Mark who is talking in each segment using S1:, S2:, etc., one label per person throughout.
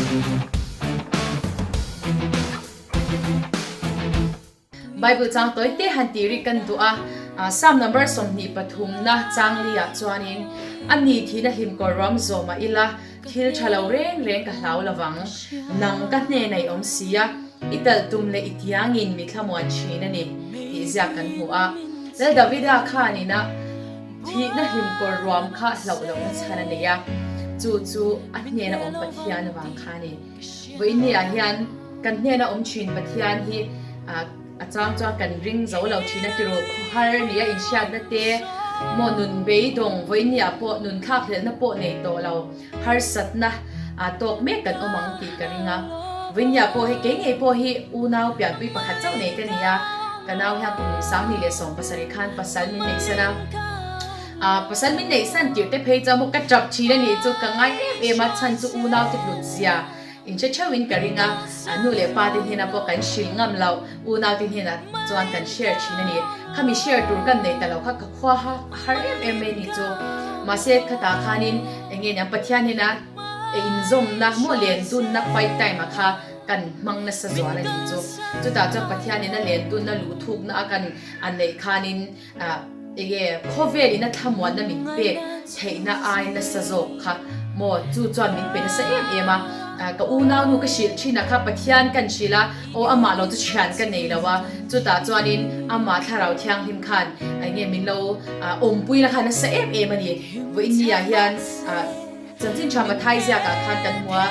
S1: Bible chang toy te han ti ri kan du a Psalm number som ni pathum na chang lia chuanin ani thina him ko ram zoma ila thil thalo reng ka hlau lawang nang ka hne nei om sia ital tum le itiangin mi thlamuan thina ni ti zia kan hu a le davida kha ni na thina him ko ram kha hlau lo chana ne ya chu ahne na om pathian wang kha ni voini a hian kan hne na om chin pathian hi achang kan ring zo lo thina tiro har nia in shat na te mo nun be dong voinia po nun khak le na po nei to lo harsatna tok me kan omang ti karinga voinia po he ke nge po hi unaw pya pi pakhat chau nei ka nia kanaw ha pum sang ni le song pasari khan pasal min nei sana pasal min nei san ti te phei cha mo ka chap chi na ni chu ka ngai ma chan chu unaw ti lut zia in che chawin karinga anu le pa din hina po kan shil ngam law unaw tin hina chuan kan share china ni khami share tur kan nei talo kha khwa ha har ni chu ma se khata khanin enge nya pathian hina in zom na mo len dun na pai tai ma kha kan mang na sa zwa la ni chu ta cha pathian hina len dun na lu thuk na kan an nei khanin ege khovel ina thlamuanna min pe theina ai na sa zo kha mo chu chuan min pe na sa ema ka unaw nu ka shil thina kha pathian kan shila o ama lo chu chan kan nei lawa chu ta chuanin ama tharau thiang him khan nge min lo awmpui la khan sa ani vo india hian chanchin chama thai zia ka khan kan hua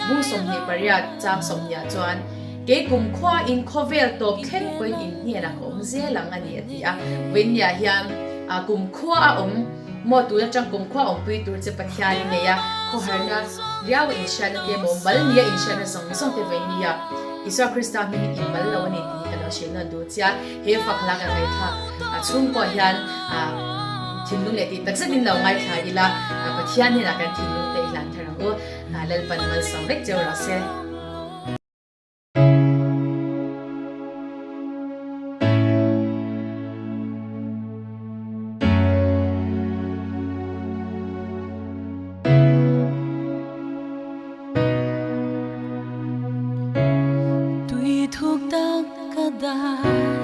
S1: bu som ni pariat chang som nya chuan ke chhungkua in khovel top khen point in ni na kom zelang ani atia vinya hian chhungkua mo tu na chang chhungkua awmpui tur che pathian ne ya kho harna riaw in shan te mo mal nia in shan song te vinya isa krista mi in mal lo ni ti ka lo shin na du chia he fakla ka kai tha chhungkua hian thimlung le ti taksa din lo ngai tha ila pathian ni na kan thimlung te ilan tharang o lalpan mal som rek jeu ra se
S2: thuộc ta cả đời